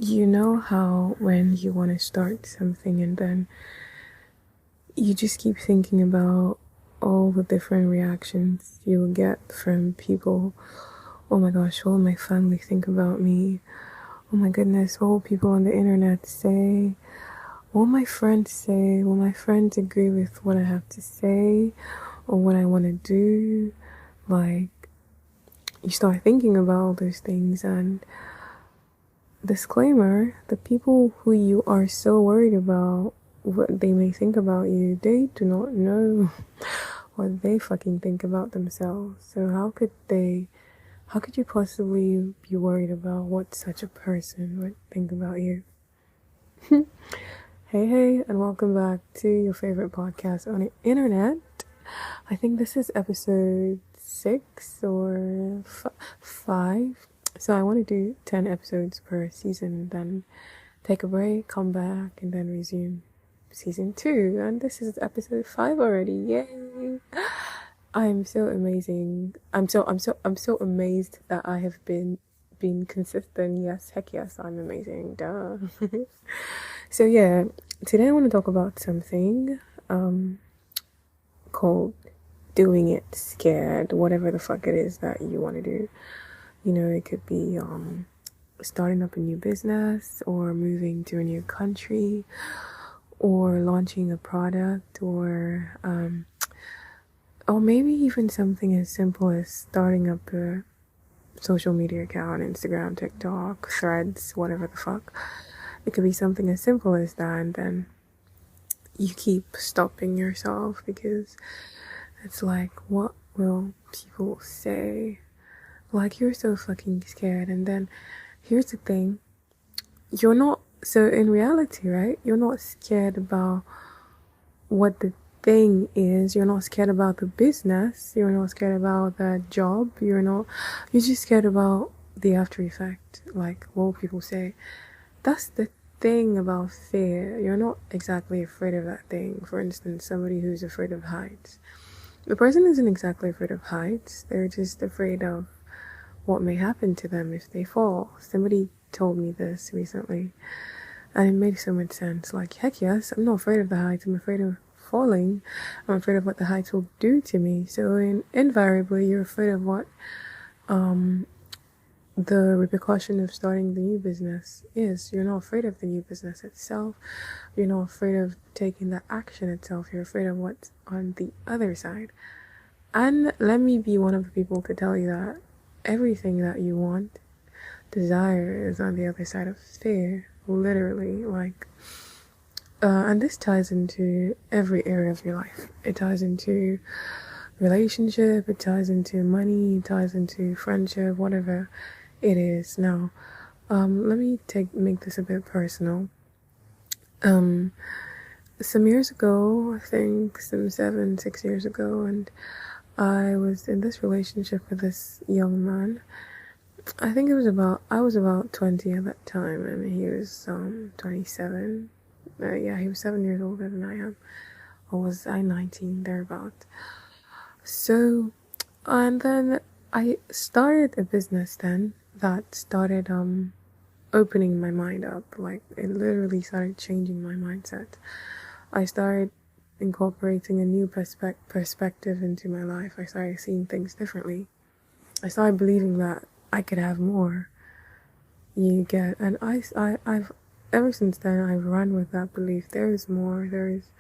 You know how when you want to start something and then you just keep thinking about all the different reactions you will get from people. Oh my gosh, what will my family think about me? Oh my goodness, what will people on the internet say? What will my friends say? Will my friends agree with what I have to say or what I want to do? Like, you start thinking about all those things, and disclaimer, the people who you are so worried about what they may think about you, they do not know what they fucking think about themselves. So how could you possibly be worried about what such a person would think about you? Hey, and welcome back to your favorite podcast on the internet. I think this is episode 6 or 5. So I want to do 10 episodes per season, then take a break, come back, and then resume season 2. And this is episode 5 already. Yay! I'm so amazing. I'm so amazed that I have been consistent. Yes, heck yes, I'm amazing. Duh. So yeah, today I want to talk about something called doing it scared, whatever the fuck it is that you want to do. You know, it could be starting up a new business or moving to a new country or launching a product or maybe even something as simple as starting up a social media account, Instagram, TikTok, Threads, whatever the fuck. It could be something as simple as that, and then you keep stopping yourself because it's like, what will people say? Like, you're so fucking scared. And then here's the thing, you're not, so in reality, right? You're not scared about what the thing is. You're not scared about the business. You're not scared about that job. You're just scared about the after effect. Like, what will people say? That's the thing about fear. You're not exactly afraid of that thing. For instance, somebody who's afraid of heights. The person isn't exactly afraid of heights. They're just afraid of what may happen to them if they fall. Somebody told me this recently, and it made so much sense. Like, heck yes, I'm not afraid of the heights. I'm afraid of falling. I'm afraid of what the heights will do to me. So invariably, you're afraid of what the repercussion of starting the new business is. You're not afraid of the new business itself. You're not afraid of taking the action itself. You're afraid of what's on the other side. And let me be one of the people to tell you that everything that you want, desire, is on the other side of fear. Literally, like, and this ties into every area of your life. It ties into relationship, it ties into money, it ties into friendship, whatever it is. Now, let me make this a bit personal. Some years ago, I think some 6 years ago, and I was in this relationship with this young man. I think I was about 20 at that time, and he was 27. Yeah, he was 7 years older than I am. Or was I 19, thereabout? So, and then I started a business then that started opening my mind up. Like, it literally started changing my mindset. I started incorporating a new perspective into my life. I started seeing things differently. I started believing that I could have more. You get, and I've ever since then I've run with that belief. There is more. There is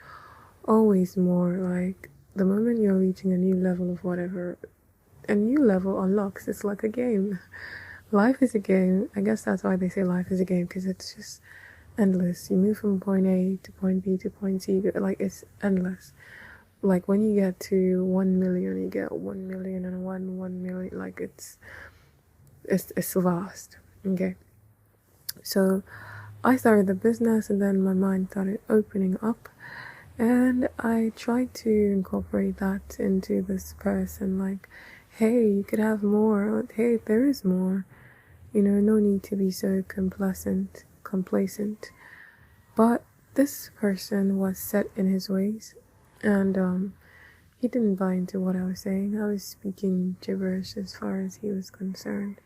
always more. Like, the moment you're reaching a new level of whatever, a new level unlocks. It's like a game. Life is a game. I guess that's why they say life is a game, because it's just endless. You move from point A to point B to point C. Like, it's endless. Like, when you get to 1 million, you get 1 million and 1 million. Like, it's vast. Okay. So I started the business, and then my mind started opening up, and I tried to incorporate that into this person. Like, hey, you could have more. Hey, there is more. You know, no need to be so complacent. But this person was set in his ways, and he didn't buy into what I was saying. I was speaking gibberish as far as he was concerned.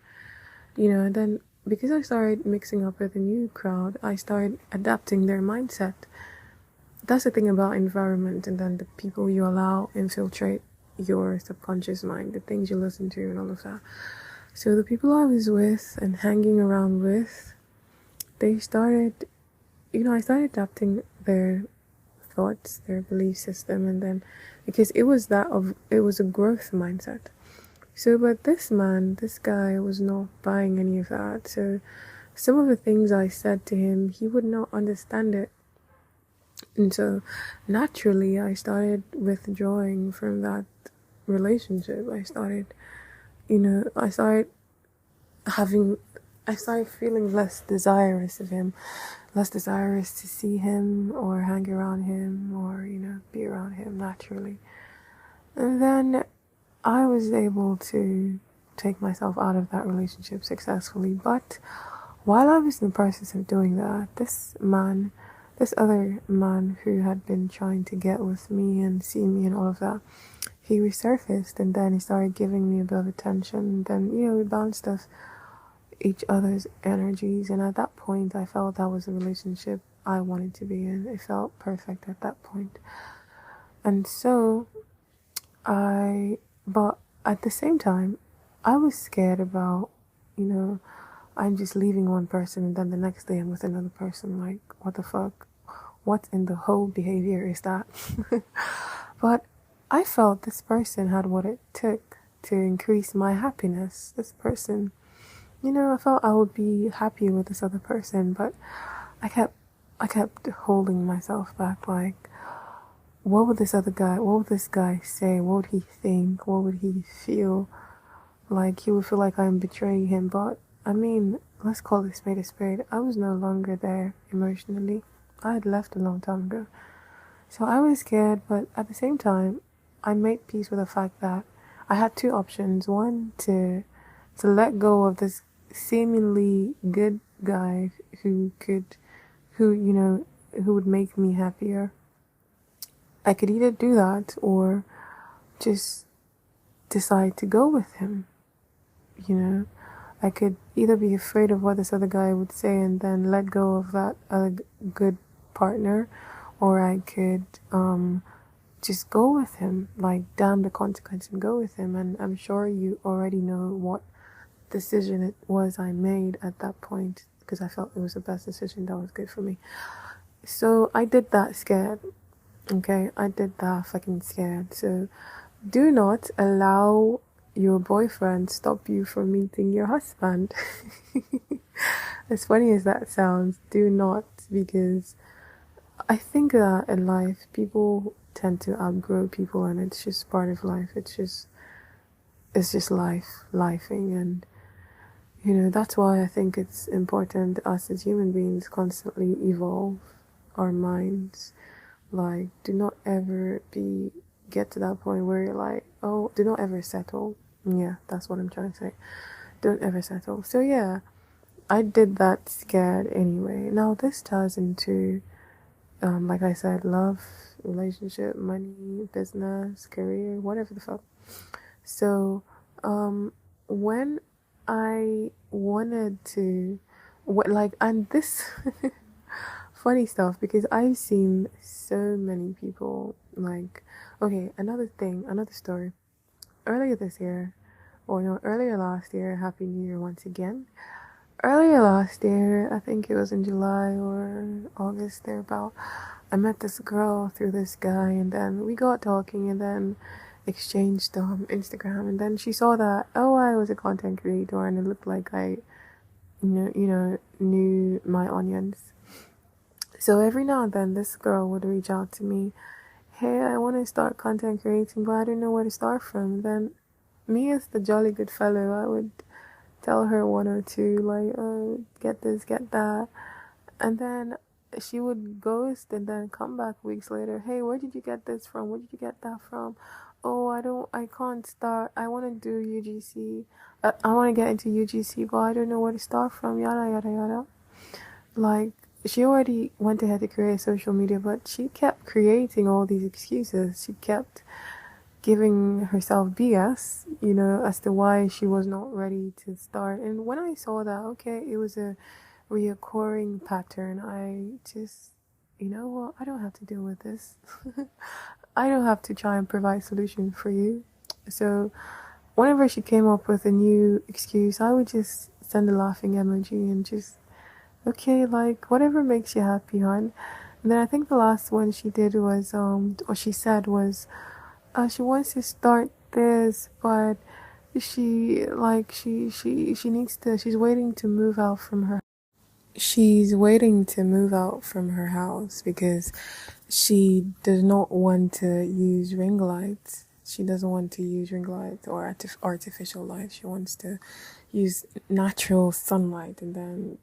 You know, and then because I started mixing up with a new crowd, I started adapting their mindset. That's the thing about environment, and then the people you allow infiltrate your subconscious mind, the things you listen to, and all of that. So the people I was with and hanging around with, they started, I started adapting their thoughts, their belief system, and then because it was a growth mindset. So, but this guy was not buying any of that. So, some of the things I said to him, he would not understand it. And so, naturally, I started withdrawing from that relationship. I started having, I started feeling less desirous of him, less desirous to see him or hang around him or, be around him naturally. And then I was able to take myself out of that relationship successfully. But while I was in the process of doing that, this other man who had been trying to get with me and see me and all of that, he resurfaced, and then he started giving me a bit of attention. And then, we bounced off each other's energies. And at that point, I felt that was a relationship I wanted to be in. It felt perfect at that point. And so but at the same time, I was scared about, I'm just leaving one person and then the next day I'm with another person. Like, what the fuck? What in the whole behavior is that? But I felt this person had what it took to increase my happiness. This person, I felt I would be happy with this other person, but I kept holding myself back. Like, what would this guy say? What would he think? What would he feel? Like, he would feel like I'm betraying him. But, I mean, let's call a spade a spade. I was no longer there emotionally. I had left a long time ago. So I was scared, but at the same time, I made peace with the fact that I had two options. One, to let go of this seemingly good guy who would make me happier. I could either do that or just decide to go with him. I could either be afraid of what this other guy would say and then let go of that other good partner, or I could just go with him, like damn the consequence and go with him. And I'm sure you already know what decision it was I made at that point, because I felt it was the best decision that was good for me. So I did that scared. Okay, I did that fucking scared. So do not allow your boyfriend stop you from meeting your husband. As funny as that sounds, do not, because I think that in life, people tend to outgrow people, and it's just part of life. It's just lifing, and that's why I think it's important us as human beings constantly evolve our minds. Like, do not ever get to that point where you're like, oh, do not ever settle. Yeah, that's what I'm trying to say. Don't ever settle. So yeah, I did that scared anyway. Now this ties into, like I said, love, relationship, money, business, career, whatever the fuck. So, when I wanted to, and this funny stuff, because I've seen so many people, like, okay, another story. Earlier last year, Happy New Year once again. Earlier last year, I think it was in July or August, thereabout, I met this girl through this guy, and then we got talking, and then exchanged Instagram, and then she saw that, oh, I was a content creator, and it looked like I, knew my audience. So every now and then, this girl would reach out to me, hey, I want to start content creating, but I don't know where to start from. Then, me as the jolly good fellow, I would tell her one or two, like, oh, get this, get that. And then she would ghost and then come back weeks later, hey, where did you get this from? Where did you get that from? Oh, I can't start. I want to do UGC. I want to get into UGC, but I don't know where to start from, yada, yada, yada. Like, she already went ahead to create social media, but she kept creating all these excuses. She kept giving herself BS, you know, as to why she was not ready to start. And when I saw that, okay, it was a reoccurring pattern, I just, you know what, I don't have to deal with this. I don't have to try and provide solution for you. So whenever she came up with a new excuse, I would just send a laughing emoji and just, okay, like whatever makes you happy, hon. And then I think the last one she did was, or she said was, she wants to start this, but she needs to, she's waiting to move out from her house because she does not want to use ring lights. She doesn't want to use ring lights or artificial lights. She wants to use natural sunlight, and then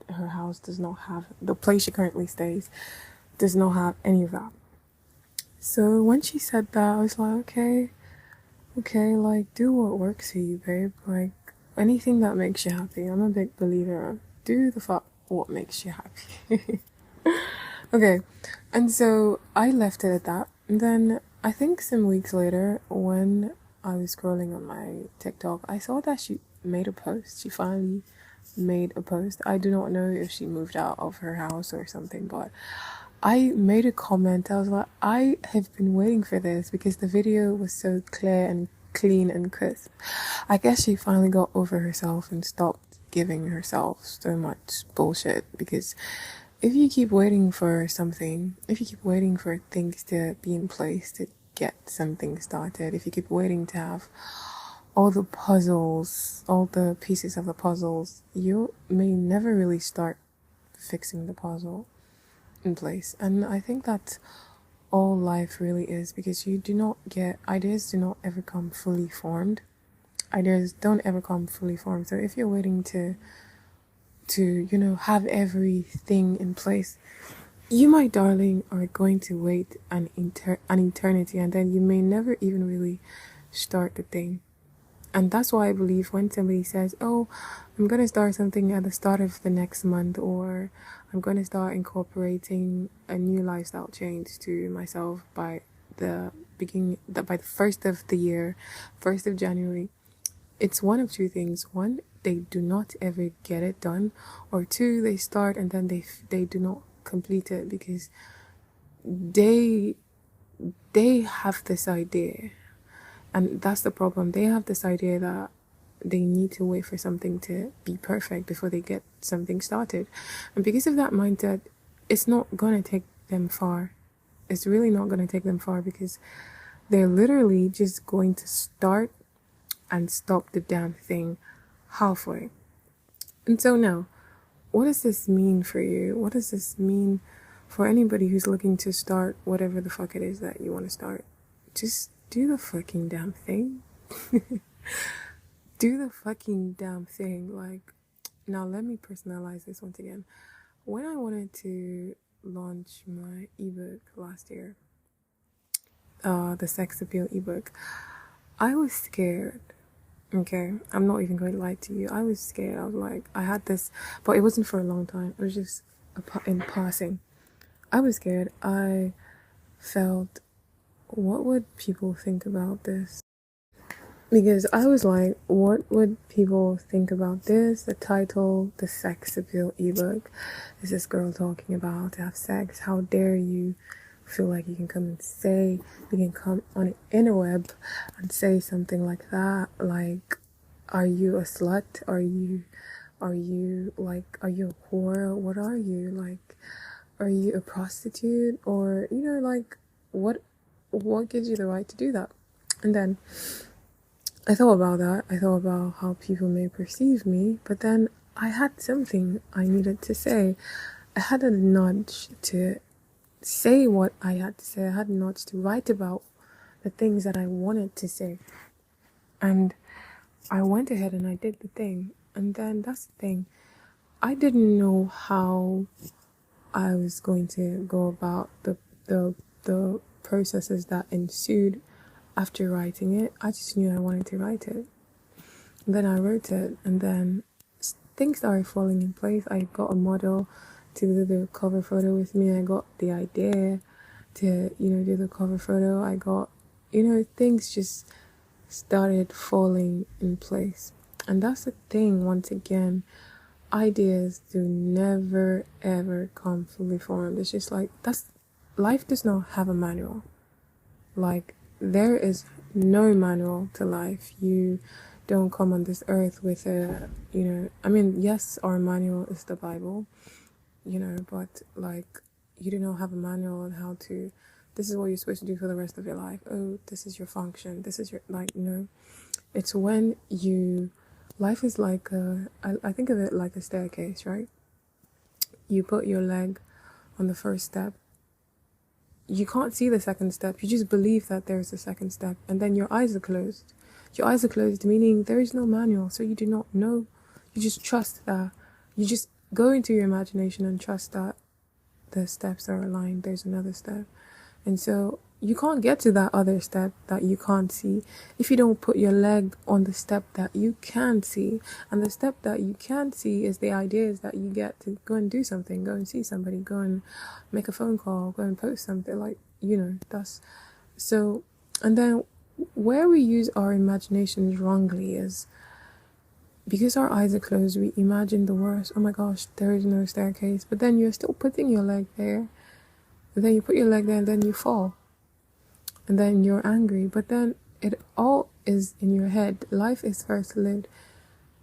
her house does not have, the place she currently stays does not have any of that. So when she said that, I was like, okay, like do what works for you, babe. Like anything that makes you happy. I'm a big believer of do the fuck what makes you happy. Okay, and so I left it at that. And then I think some weeks later, when I was scrolling on my TikTok, I saw that she made a post. She finally made a post. I do not know if she moved out of her house or something, but I made a comment. I was like, I have been waiting for this because the video was so clear and clean and crisp. I guess she finally got over herself and stopped giving herself so much bullshit, because if you keep waiting for something, if you keep waiting for things to be in place to get something started, if you keep waiting to have all the puzzles, all the pieces of the puzzles, you may never really start fixing the puzzle in place. And I think that's all life really is, because you do not get, ideas do not ever come fully formed. Ideas don't ever come fully formed. So if you're waiting to you know, have everything in place, you, my darling, are going to wait an eternity, and then you may never even really start the thing. And that's why I believe when somebody says, oh, I'm going to start something at the start of the next month, or I'm going to start incorporating a new lifestyle change to myself by the by the 1st of the year, 1st of January, it's one of two things. One, they do not ever get it done, or two, they start and then they do not complete it because they have this idea, and that's the problem. They have this idea that they need to wait for something to be perfect before they get something started, and because of that mindset, it's not gonna take them far. It's really not gonna take them far, because they're literally just going to start and stop the damn thing halfway. And so now, what does this mean for you? What does this mean for anybody who's looking to start whatever the fuck it is that you want to start? Just do the fucking damn thing. Do the fucking damn thing. Like, now let me personalize this once again. When I wanted to launch my ebook last year, the sex appeal ebook, I was scared. Okay, I'm not even going to lie to you. I was scared. I was like, I had this, but it wasn't for a long time. It was just in passing. I was scared. I felt, what would people think about this? Because I was like, what would people think about this? The title, the sex appeal ebook. Is this girl talking about to have sex? How dare you feel like you can come and say, you can come on the interweb and say something like that? Like, are you a slut? Are you a whore? What are you? Like, are you a prostitute? Or, you know, like, what gives you the right to do that? And then I thought about that. I thought about how people may perceive me, but then I had something I needed to say. I had a nudge to say what I had to say. I had a nudge to write about the things that I wanted to say. And I went ahead and I did the thing. And then that's the thing. I didn't know how I was going to go about the processes that ensued after writing it. I just knew I wanted to write it. And then I wrote it, and then things started falling in place. I got a model to do the cover photo with me. I got the idea to, you know, do the cover photo. I got things just started falling in place. And that's the thing, once again, ideas do never ever come fully formed. It's just like, life does not have a manual. Like, there is no manual to life. You don't come on this earth with yes, our manual is the Bible, but like, you do not have a manual on how to, this is what you're supposed to do for the rest of your life. Oh, this is your function. This is your, like, no. It's when life is like I think of it like a staircase, right? You put your leg on the first step. You can't see the second step. You just believe that there's a second step, and then your eyes are closed. Your eyes are closed, meaning there is no manual, so you do not know. You just trust that. You just go into your imagination and trust that the steps are aligned. There's another step. And so you can't get to that other step that you can't see if you don't put your leg on the step that you can see. And the step that you can't see is the ideas that you get to go and do something, go and see somebody, go and make a phone call, go and post something, like, that's so. And then where we use our imaginations wrongly is because our eyes are closed, we imagine the worst. Oh my gosh, there is no staircase. But then you're still putting your leg there. And then you put your leg there and then you fall. And then you're angry. But then it all is in your head. Life is first lived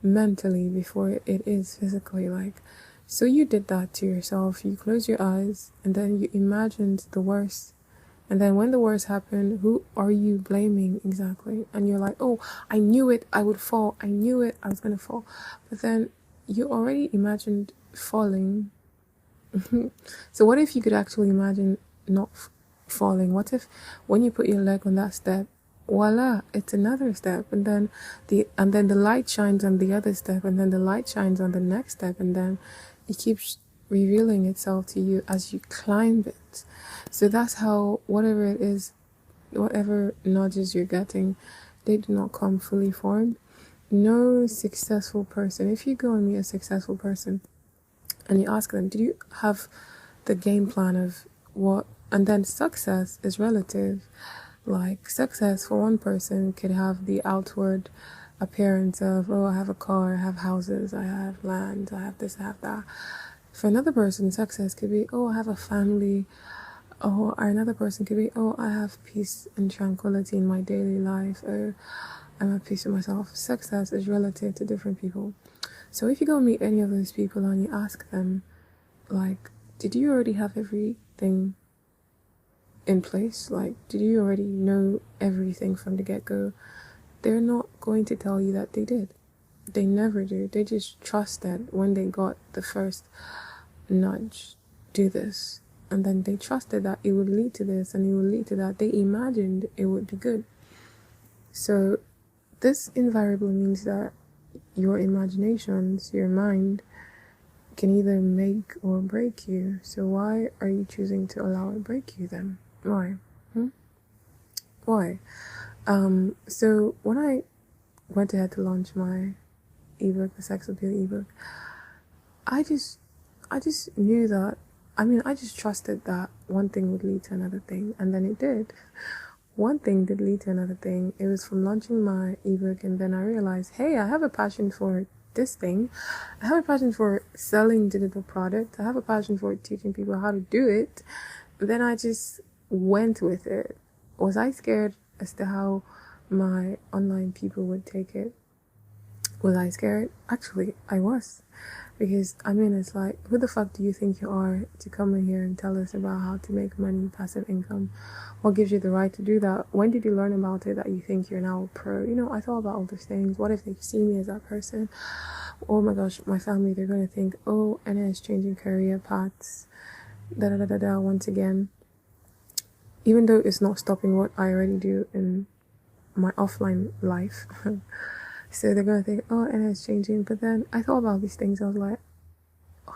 mentally before it is physically. Like, so you did that to yourself. You closed your eyes and then you imagined the worst. And then when the worst happened, who are you blaming exactly? And you're like, oh, I knew it, I would fall. I knew it, I was going to fall. But then you already imagined falling. So what if you could actually imagine not falling? What if when you put your leg on that step, voila, it's another step, and then the light shines on the other step, and then the light shines on the next step, and then it keeps revealing itself to you as you climb it. So that's how whatever it is, whatever nudges you're getting, they do not come fully formed. No successful person, if you go and meet a successful person and you ask them, did you have the game plan of what? And then success is relative. Like, success for one person could have the outward appearance of, oh, I have a car, I have houses, I have land, I have this, I have that. For another person, success could be, oh, I have a family. Or another person could be, oh, I have peace and tranquility in my daily life. Or I'm at peace with myself. Success is relative to different people. So if you go meet any of those people and you ask them, like, did you already have everything in place? Like, did you already know everything from the get-go? They're not going to tell you that they did. They never do. They just trust that when they got the first nudge, do this. And then they trusted that it would lead to this and it would lead to that. They imagined it would be good. So this invariably means that your imaginations, your mind, can either make or break you. So why are you choosing to allow it break you then? Why? Why? So when I went ahead to launch my ebook, the Sex Appeal ebook, I just knew that, I just trusted that one thing would lead to another thing, and then it did. One thing did lead to another thing. It was from launching my ebook, and then I realized, hey, I have a passion for this thing. I have a passion for selling digital products. I have a passion for teaching people how to do it. Then I just went with it. Was I scared as to how my online people would take it? Was I scared? Actually, I was. Because, it's like, who the fuck do you think you are to come in here and tell us about how to make money, passive income? What gives you the right to do that? When did you learn about it that you think you're now a pro? I thought about all those things. What if they see me as that person? Oh my gosh, my family, they're going to think, oh, Anna is changing career paths, once again. Even though it's not stopping what I already do in my offline life. So they're going to think, oh, Anna is changing. But then I thought about these things. I was like,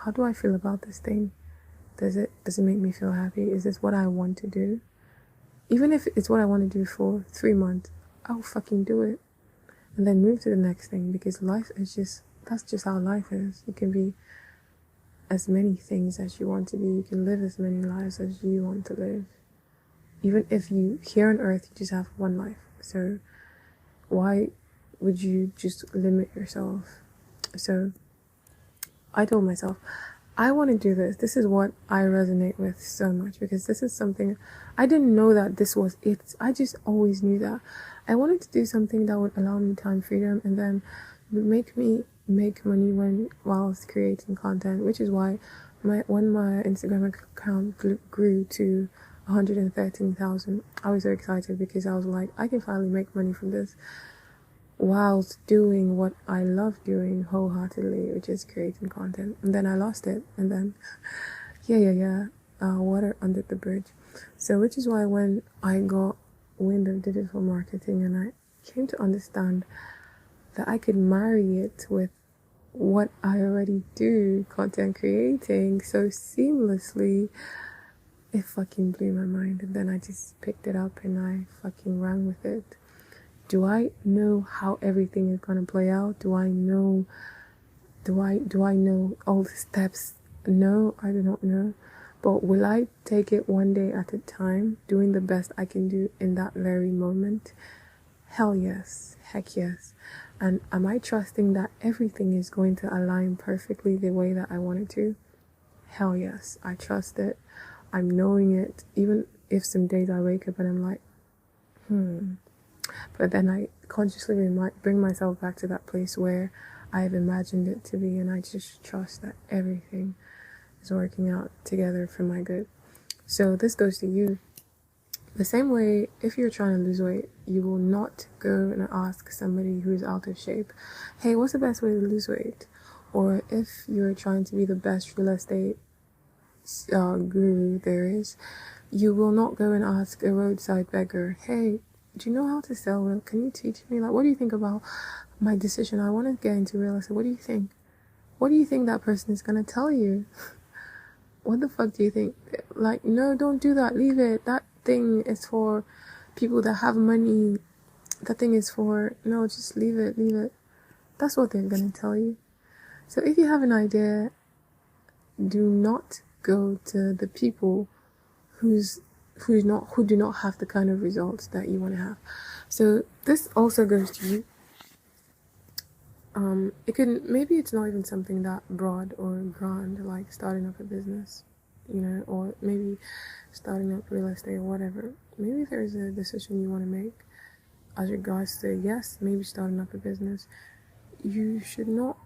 how do I feel about this thing? Does it make me feel happy? Is this what I want to do? Even if it's what I want to do for 3 months, I'll fucking do it. And then move to the next thing, because life is that's just how life is. You can be as many things as you want to be. You can live as many lives as you want to live. Even if you, here on earth, you just have one life. So why would you just limit yourself? So I told myself, I want to do this. This is what I resonate with so much, because this is something I didn't know that this was it. I just always knew that I wanted to do something that would allow me time freedom and then make me make money whilst creating content, which is why when my Instagram account grew to 113,000, I was so excited, because I was like, I can finally make money from this whilst doing what I love doing wholeheartedly, which is creating content. And then I lost it, and then water under the bridge. So which is why when I got wind of digital marketing and I came to understand that I could marry it with what I already do, content creating, so seamlessly, it fucking blew my mind. And then I just picked it up and I fucking ran with it. Do I know how everything is gonna play out? Do I know all the steps? No, I do not know. But will I take it one day at a time, doing the best I can do in that very moment? Hell yes. Heck yes. And am I trusting that everything is going to align perfectly the way that I want it to? Hell yes. I trust it. I'm knowing it. Even if some days I wake up and I'm like, But then I consciously bring myself back to that place where I've imagined it to be, and I just trust that everything is working out together for my good. So this goes to you. The same way, if you're trying to lose weight, you will not go and ask somebody who's out of shape, hey, what's the best way to lose weight? Or if you're trying to be the best real estate guru there is, you will not go and ask a roadside beggar, hey, do you know how to sell real? Can you teach me? Like, what do you think about my decision? I want to get into real estate. What do you think? What do you think that person is going to tell you? What the fuck do you think? Like, no, don't do that. Leave it. That thing is for people that have money. That thing is for, no, just leave it. Leave it. That's what they're going to tell you. So if you have an idea, do not go to the people who do not have the kind of results that you want to have. So this also goes to you. Maybe it's not even something that broad or grand, like starting up a business, or maybe starting up real estate or whatever. Maybe there's a decision you want to make as regards to, yes, maybe starting up a business. You should not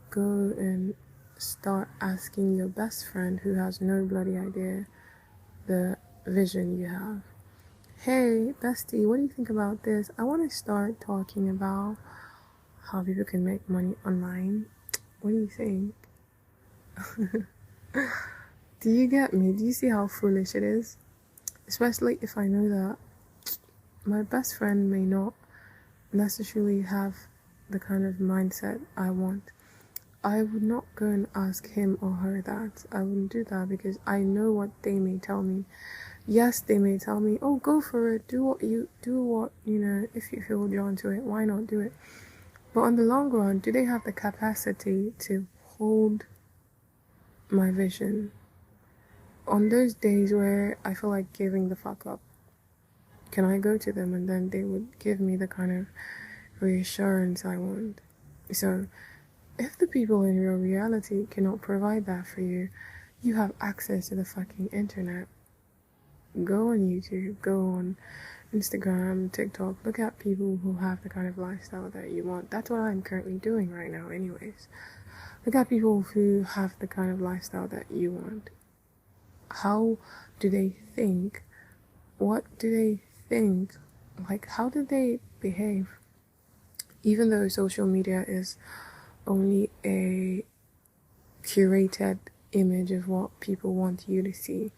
go and start asking your best friend who has no bloody idea the vision you have. Hey, bestie, what do you think about this? I want to start talking about how people can make money online. What do you think? Do you get me? Do you see how foolish it is? Especially if I know that my best friend may not necessarily have the kind of mindset I want. I would not go and ask him or her that. I wouldn't do that, because I know what they may tell me. Yes, they may tell me, oh, go for it. Do what, if you feel drawn to it, why not do it? But on the long run, do they have the capacity to hold my vision? On those days where I feel like giving the fuck up, can I go to them and then they would give me the kind of reassurance I want? So if the people in your reality cannot provide that for you, you have access to the fucking internet. Go on YouTube, go on Instagram, TikTok, look at people who have the kind of lifestyle that you want. That's what I'm currently doing right now anyways. Look at people who have the kind of lifestyle that you want. How do they think? What do they think? Like, how do they behave? Even though social media is only a curated image of what people want you to see,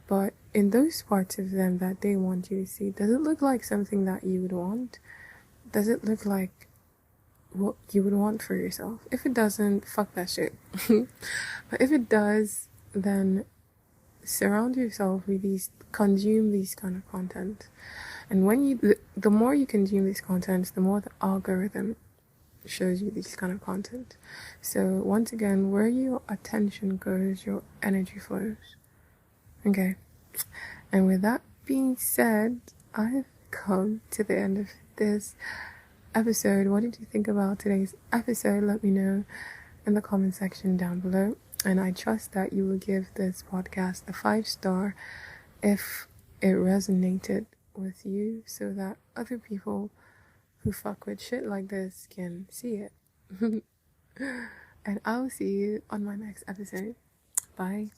but in those parts of them that they want you to see, does it look like something that you would want? Does it look like what you would want for yourself? If it doesn't, fuck that shit. But if it does, then surround yourself with consume these kind of content. And the more you consume these contents, the more the algorithm shows you this kind of content. So once again, where your attention goes, your energy flows. Okay. And with that, being said, I've come to the end of this episode. What did you think about today's episode? Let me know in the comment section down below. And I trust that you will give this podcast a 5-star if it resonated with you, so that other people who fuck with shit like this can see it. And I'll see you on my next episode. Bye.